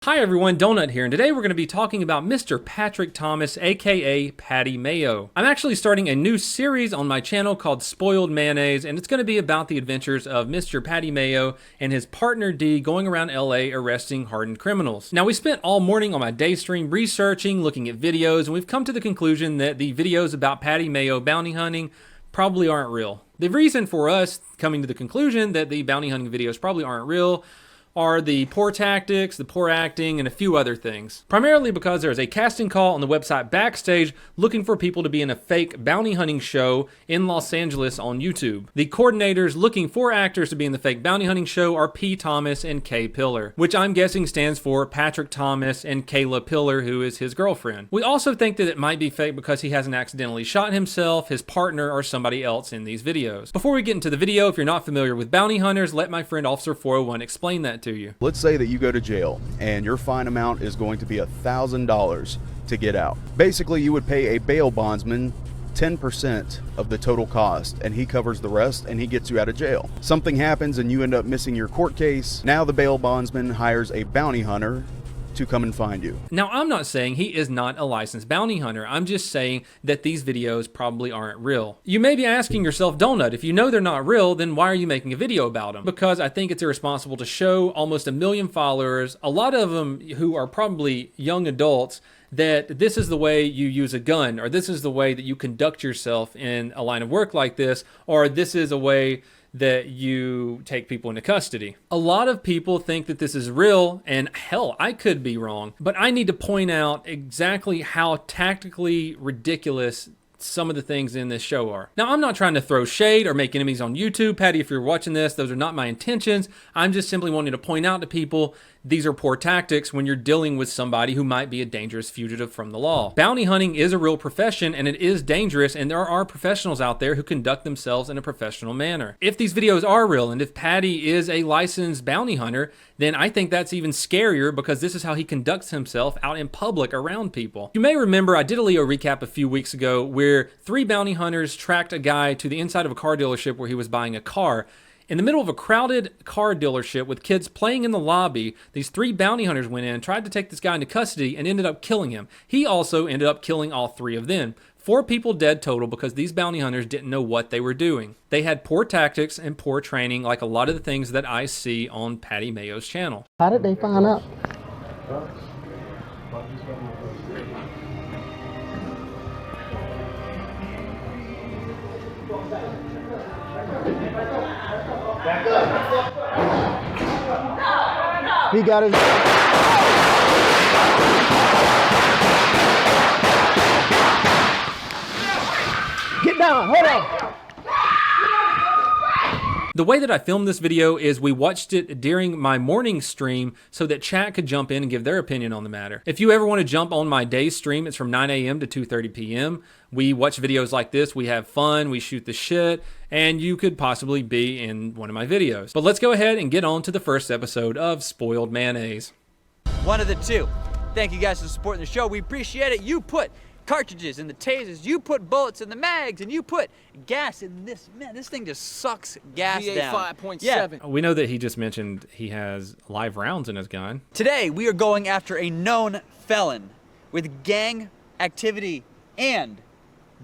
Hi everyone, Donut here, and today we're going to be talking about Mr. Patrick Thomas, aka Patty Mayo. I'm actually starting a new series on my channel called Spoiled Mayonnaise, and it's going to be about the adventures of Mr. Patty Mayo and his partner D going around LA arresting hardened criminals. Now, we spent all morning on my day stream researching, looking at videos, and we've come to the conclusion that the videos about Patty Mayo bounty hunting probably aren't real. The reason for us coming to the conclusion that the bounty hunting videos probably aren't real are the poor tactics, the poor acting, and a few other things. Primarily because there's a casting call on the website Backstage looking for people to be in a fake bounty hunting show in Los Angeles on YouTube. The coordinators looking for actors to be in the fake bounty hunting show are P. Thomas and K. Pillar, which I'm guessing stands for Patrick Thomas and Kayla Pillar, who is his girlfriend. We also think that it might be fake because he hasn't accidentally shot himself, his partner, or somebody else in these videos. Before we get into the video, if you're not familiar with bounty hunters, let my friend Officer 401 explain that to you. Let's say that you go to jail and your fine amount is going to be $1,000 to get out. Basically, you would pay a bail bondsman 10% of the total cost, and he covers the rest and he gets you out of jail. Something happens and you end up missing your court case. Now the bail bondsman hires a bounty hunter to come and find you. Now, I'm not saying he is not a licensed bounty hunter. I'm just saying that these videos probably aren't real. You may be asking yourself, Donut, if you know they're not real, then why are you making a video about them? Because I think it's irresponsible to show almost 1 million followers, a lot of them who are probably young adults, that this is the way you use a gun, or this is the way that you conduct yourself in a line of work like this, or this is a way that you take people into custody. A lot of people think that this is real, and hell, I could be wrong, but I need to point out exactly how tactically ridiculous some of the things in this show are. Now, I'm not trying to throw shade or make enemies on YouTube. Patty, if you're watching this, those are not my intentions. I'm just simply wanting to point out to people these are poor tactics when you're dealing with somebody who might be a dangerous fugitive from the law. Bounty hunting is a real profession, and it is dangerous, and there are professionals out there who conduct themselves in a professional manner. If these videos are real, and if Patty is a licensed bounty hunter, then I think that's even scarier because this is how he conducts himself out in public around people. You may remember I did a Leo recap a few weeks ago where 3 bounty hunters tracked a guy to the inside of a car dealership where he was buying a car. In the middle of a crowded car dealership with kids playing in the lobby, these 3 bounty hunters went in, tried to take this guy into custody, and ended up killing him. He also ended up killing all 3 of them. 4 people dead total because these bounty hunters didn't know what they were doing. They had poor tactics and poor training, like a lot of the things that I see on Patty Mayo's channel. How did they find out? He got his... Get down, hold on. The way that I filmed this video is we watched it during my morning stream so that chat could jump in and give their opinion on the matter. If you ever want to jump on my day stream, it's from 9 a.m. to 2:30 p.m. We watch videos like this, we have fun, we shoot the shit, and you could possibly be in one of my videos. But let's go ahead and get on to the first episode of Spoiled Mayonnaise. One of the two. Thank you guys for supporting the show. We appreciate it. You put cartridges in the tasers, you put bullets in the mags, and you put gas in this. Man, this thing just sucks gas down. 5.7. Yeah. We know that he just mentioned he has live rounds in his gun. Today, we are going after a known felon with gang activity and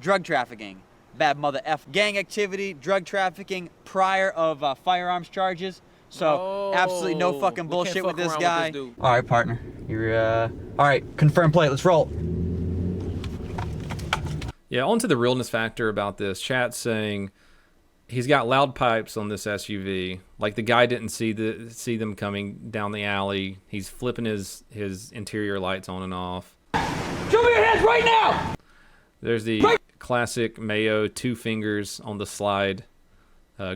drug trafficking. Bad mother F. Gang activity, drug trafficking, prior of firearms charges. So, absolutely no fucking bullshit with this guy. All right, partner. You're, all right, confirm plate. Let's roll. Yeah, on to the realness factor about this. Chat saying he's got loud pipes on this SUV. Like the guy didn't see them coming down the alley. He's flipping his interior lights on and off. Show me your hands right now! There's the classic Mayo 2 fingers on the slide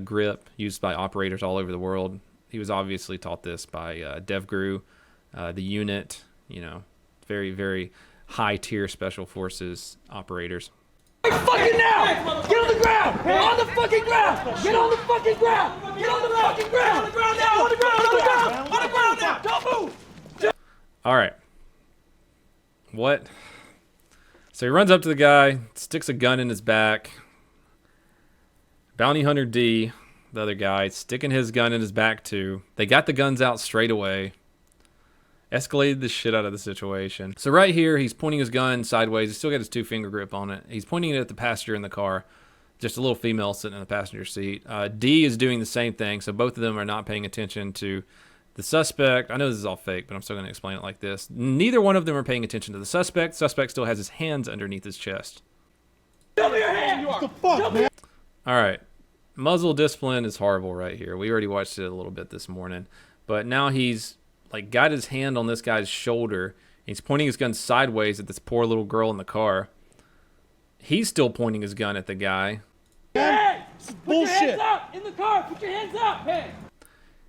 grip used by operators all over the world. He was obviously taught this by DevGru, the unit, you know, very, very high tier special forces operators. Right fucking now! Get on the ground! On the fucking ground! Get on the fucking ground! Get on the fucking ground! On the ground now! On the ground! On the ground! On the ground now! Don't move! All right. What? So he runs up to the guy, sticks a gun in his back. Bounty Hunter D, the other guy, sticking his gun in his back too. They got the guns out straight away. Escalated the shit out of the situation. So right here, he's pointing his gun sideways. He's still got his 2-finger grip on it. He's pointing it at the passenger in the car. Just a little female sitting in the passenger seat. D is doing the same thing, so both of them are not paying attention to the suspect. I know this is all fake, but I'm still going to explain it like this. Neither one of them are paying attention to the suspect. The suspect still has his hands underneath his chest. Show me your hand. What the fuck, man? All right. Muzzle discipline is horrible right here. We already watched it a little bit this morning. But now he's like got his hand on this guy's shoulder. He's pointing his gun sideways at this poor little girl in the car. He's still pointing his gun at the guy. Hey, Put your hands up in the car. Put your hands up. Hey.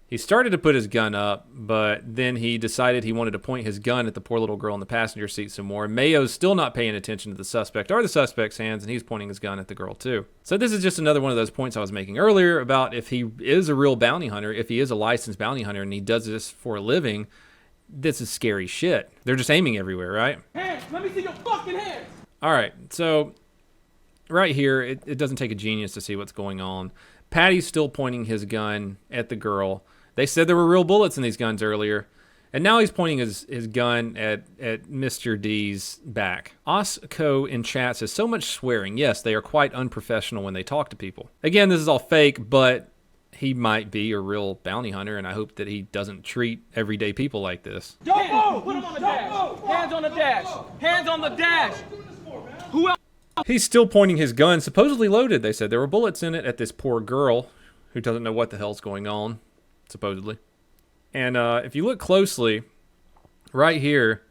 He started to put his gun up, but then he decided he wanted to point his gun at the poor little girl in the passenger seat some more. Mayo's still not paying attention to the suspect or the suspect's hands, and he's pointing his gun at the girl too. So this is just another one of those points I was making earlier about if he is a real bounty hunter, if he is a licensed bounty hunter and he does this for a living, this is scary shit. They're just aiming everywhere, right? Hands. Let me see your fucking hands. All right, so right here, it doesn't take a genius to see what's going on. Patty's still pointing his gun at the girl. They said there were real bullets in these guns earlier, and now he's pointing his gun at Mr. D's back. Osco in chat says, so much swearing. Yes, they are quite unprofessional when they talk to people. Again, this is all fake, but he might be a real bounty hunter, and I hope that he doesn't treat everyday people like this. Don't move. Put him on the dash. Hands on the dash. Hands on the dash. Who else? He's still pointing his gun, supposedly loaded. They said there were bullets in it, at this poor girl who doesn't know what the hell's going on, supposedly. And if you look closely, right here,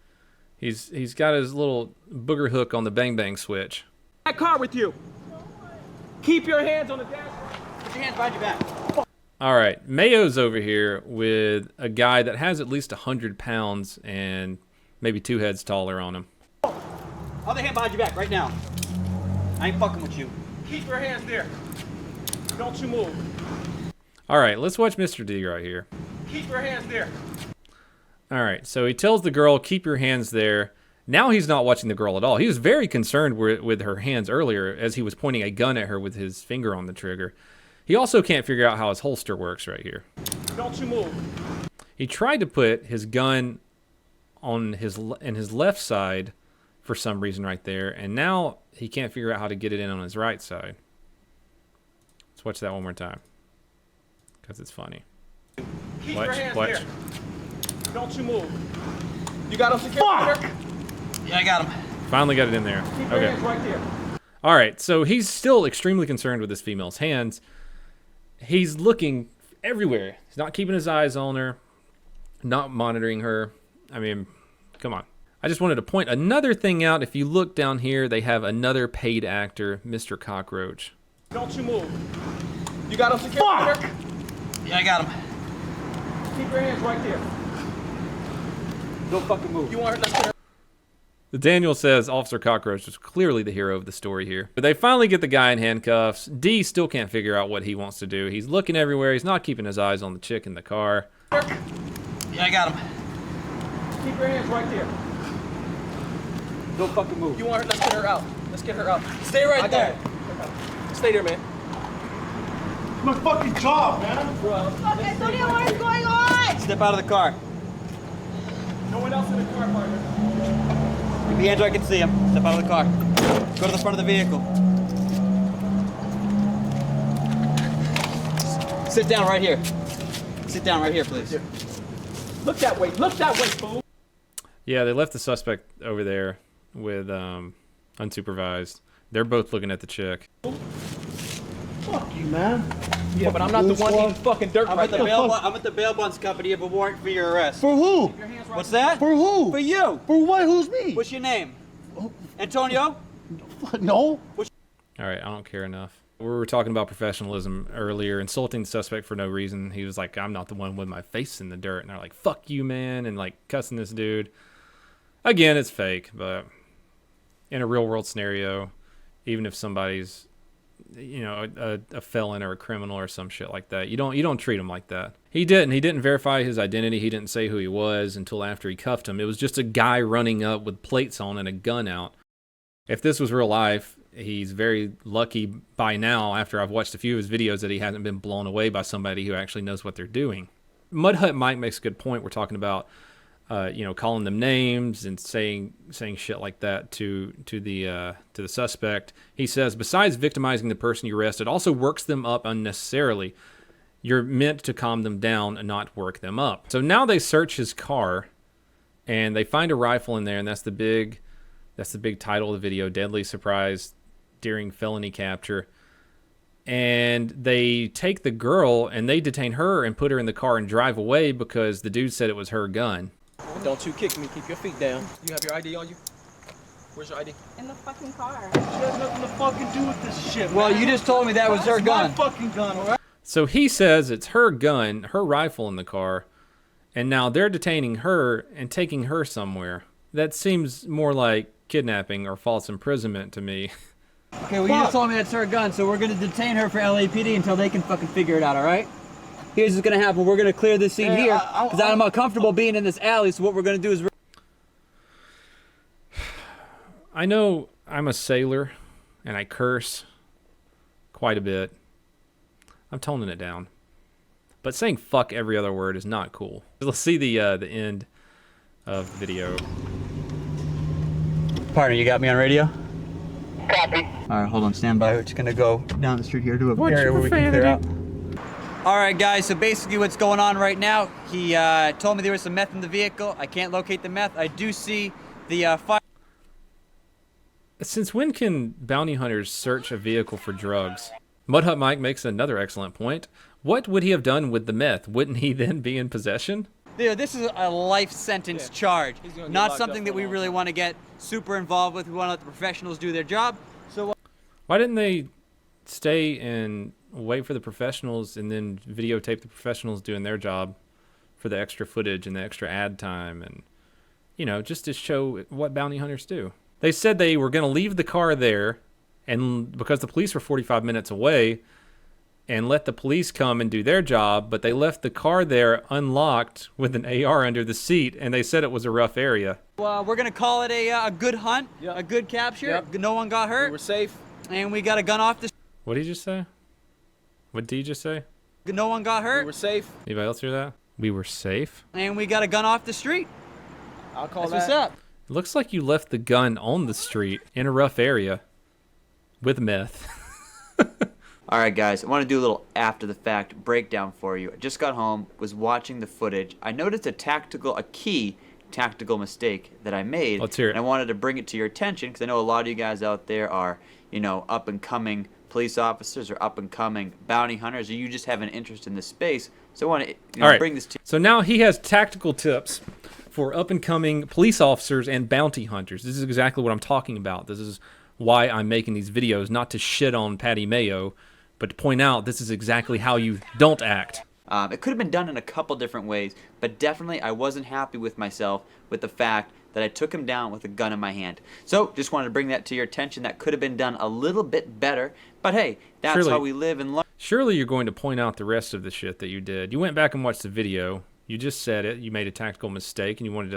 he's got his little booger hook on the bang bang switch. That car with you. Keep your hands on the dash. Put your hands behind your back. All right, Mayo's over here with a guy that has at least 100 pounds and maybe 2 heads taller on him. Other hand behind your back right now. I ain't fucking with you. Keep your hands there. Don't you move. All right, let's watch Mr. D right here. Keep your hands there. All right, so he tells the girl, keep your hands there. Now he's not watching the girl at all. He was very concerned with her hands earlier as he was pointing a gun at her with his finger on the trigger. He also can't figure out how his holster works right here. Don't you move. He tried to put his gun on his left side for some reason right there, and now he can't figure out how to get it in on his right side. Let's watch that one more time, because it's funny. Keep your hands Watch. there. Don't you move. You got him secured? Fuck! Yeah, I got him. Finally got it in there. Keep your hands right there. All right, so he's still extremely concerned with this female's hands. He's looking everywhere. He's not keeping his eyes on her, not monitoring her. I mean, come on. I just wanted to point another thing out. If you look down here, they have another paid actor, Mr. Cockroach. Don't you move. You got him secured? Fuck! Yeah, I got him. Keep your hands right there. Don't fucking move. You want her? Let's get her. Daniel says Officer Cockroach was clearly the hero of the story here. But they finally get the guy in handcuffs. D still can't figure out what he wants to do. He's looking everywhere. He's not keeping his eyes on the chick in the car. Yeah, I got him. Keep your hands right there. Don't fucking move. You want her? Let's get her out. Let's get her out. Stay right there. Stay there, man. It's my fucking job, man. Fuck, Antonio, what is going on? Step out of the car. No one else in the car, partner. Keep your hands where I can see him. Step out of the car. Go to the front of the vehicle. Sit down right here. Sit down right here, please. Look that way. Look that way, fool. Yeah, they left the suspect over there with unsupervised. They're both looking at the chick. Fuck you, man. Yeah, but I'm not the one eating fucking dirt I'm right at now. I'm at the bail bonds company. You have a warrant for your arrest. For who? What's that? For who? For you. For what? Who's me? What's your name? Antonio? No. All right, I don't care enough. We were talking about professionalism earlier, insulting the suspect for no reason. He was like, I'm not the one with my face in the dirt. And they're like, fuck you, man, and like cussing this dude. Again, it's fake, but in a real world scenario, even if somebody's, you know, a felon or a criminal or some shit like that, you don't treat him like that. He didn't verify his identity. He didn't say who he was until after he cuffed him. It was just a guy running up with plates on and a gun out. If this was real life, he's very lucky by now, after I've watched a few of his videos, that he hasn't been blown away by somebody who actually knows what they're doing. Mud Hut Mike makes a good point. We're talking about calling them names and saying shit like that to the suspect. He says, besides victimizing the person you arrest, it also works them up unnecessarily. You're meant to calm them down and not work them up. So now they search his car, and they find a rifle in there, and that's the big title of the video: Deadly Surprise During Felony Capture. And they take the girl and they detain her and put her in the car and drive away because the dude said it was her gun. Don't you kick me. Keep your feet down. You have your ID on you? Where's your ID? In the fucking car. She has nothing to fucking do with this shit, Well, man. you just told me that was her It's gun. my fucking gun, alright? So he says it's her gun, her rifle in the car, and now they're detaining her and taking her somewhere. That seems more like kidnapping or false imprisonment to me. Okay, well, you just told me that's her gun, so we're gonna detain her for LAPD until they can fucking figure it out, all right? Here's what's gonna happen. We're gonna clear this scene here, because I'm uncomfortable being in this alley, so what we're gonna do is... I know I'm a sailor, and I curse quite a bit. I'm toning it down. But saying fuck every other word is not cool. Let's see the end of the video. Partner, you got me on radio? Copy. All right, hold on, stand by. We're just gonna go down the street here to a area where we can clear out. All right, guys, so basically what's going on right now, he told me there was some meth in the vehicle. I can't locate the meth. I do see the fire. Since when can bounty hunters search a vehicle for drugs? Mudhut Mike makes another excellent point. What would he have done with the meth? Wouldn't he then be in possession? Dude, this is a life sentence charge. He's gonna get Not locked something up that for a we long really time. want to get super involved with. We want to let the professionals do their job. So Why didn't they stay and wait for the professionals and then videotape the professionals doing their job for the extra footage and the extra ad time and, just to show what bounty hunters do? They said they were going to leave the car there and because the police were 45 minutes away and let the police come and do their job, but they left the car there unlocked with an AR under the seat, and they said it was a rough area. we're going to call it a good hunt, Yep. a good capture. Yep. No one got hurt. We're safe. And we got a gun off the... What did you just say? What did you just say? No one got hurt. We're safe. Anybody else hear that? We were safe? And we got a gun off the street. I'll call That's that. what's up. It looks like you left the gun on the street in a rough area with meth. All right, guys, I want to do a little after-the-fact breakdown for you. I just got home, was watching the footage. I noticed a key tactical mistake that I made. Let's hear it. And I wanted to bring it to your attention because I know a lot of you guys out there are, up-and-coming police officers or up-and-coming bounty hunters, or you just have an interest in this space. So I want to All right. bring this to you. So now he has tactical tips for up-and-coming police officers and bounty hunters. This is exactly what I'm talking about. This is why I'm making these videos, not to shit on Patty Mayo, but to point out this is exactly how you don't act. It could have been done in a couple different ways, but definitely I wasn't happy with myself with the fact that I took him down with a gun in my hand. So just wanted to bring that to your attention. That could have been done a little bit better, but hey, that's Surely. how we live and learn. Surely you're going to point out the rest of the shit that you did. You went back and watched the video. You just said it. You made a tactical mistake, and you wanted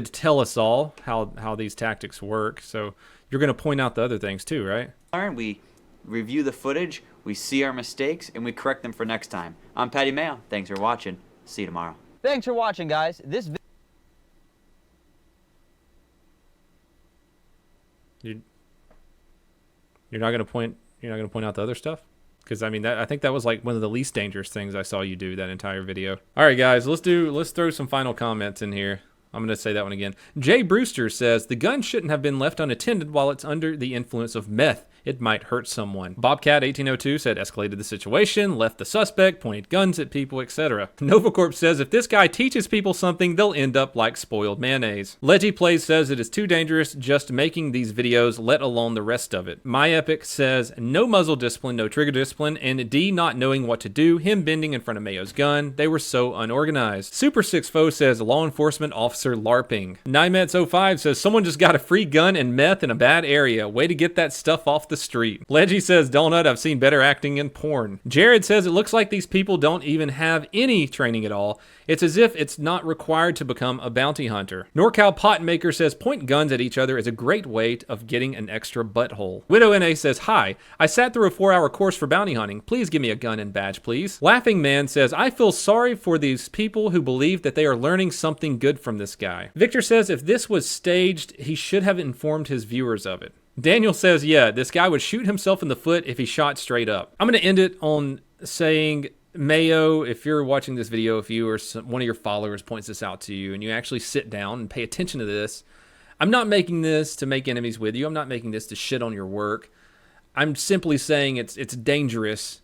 to tell us all how these tactics work. So you're going to point out the other things too, right? We review the footage, we see our mistakes, and we correct them for next time. I'm Patty Mayo. Thanks for watching. See you tomorrow. Thanks for watching, guys. You're not going to point out the other stuff? Because I mean, I think that was like one of the least dangerous things I saw you do that entire video. All right, guys, let's throw some final comments in here. I'm going to say that one again. Jay Brewster says, the gun shouldn't have been left unattended while it's under the influence of meth. It might hurt someone. Bobcat1802 said, escalated the situation, left the suspect, pointed guns at people, etc. Novacorp says, if this guy teaches people something, they'll end up like spoiled mayonnaise. LegiPlays says, it is too dangerous just making these videos, let alone the rest of it. MyEpic says, no muzzle discipline, no trigger discipline, and D not knowing what to do, him bending in front of Mayo's gun. They were so unorganized. Super6Fo says, law enforcement officer LARPing. Nymets05 says, someone just got a free gun and meth in a bad area. Way to get that stuff off the street. Leggy says, Donut, I've seen better acting in porn. Jared says, it looks like these people don't even have any training at all. It's as if it's not required to become a bounty hunter. NorCal Potmaker says, point guns at each other is a great way of getting an extra butthole. Widow NA says, hi, I sat through a 4-hour course for bounty hunting. Please give me a gun and badge, please. Laughing Man says, I feel sorry for these people who believe that they are learning something good from this guy. Victor says, if this was staged, he should have informed his viewers of it. Daniel says, yeah, this guy would shoot himself in the foot if he shot straight up. I'm going to end it on saying, Mayo, if you're watching this video, if you or one of your followers points this out to you and you actually sit down and pay attention to this, I'm not making this to make enemies with you. I'm not making this to shit on your work. I'm simply saying it's dangerous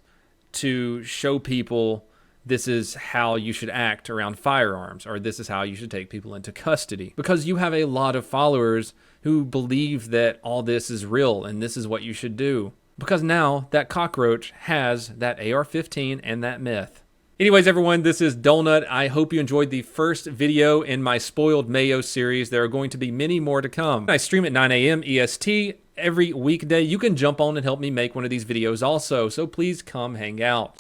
to show people this is how you should act around firearms, or this is how you should take people into custody. Because you have a lot of followers who believe that all this is real and this is what you should do. Because now that cockroach has that AR-15 and that meth. Anyways, everyone, this is Donut. I hope you enjoyed the first video in my Spoiled Mayo series. There are going to be many more to come. I stream at 9 a.m. EST every weekday. You can jump on and help me make one of these videos also, so please come hang out.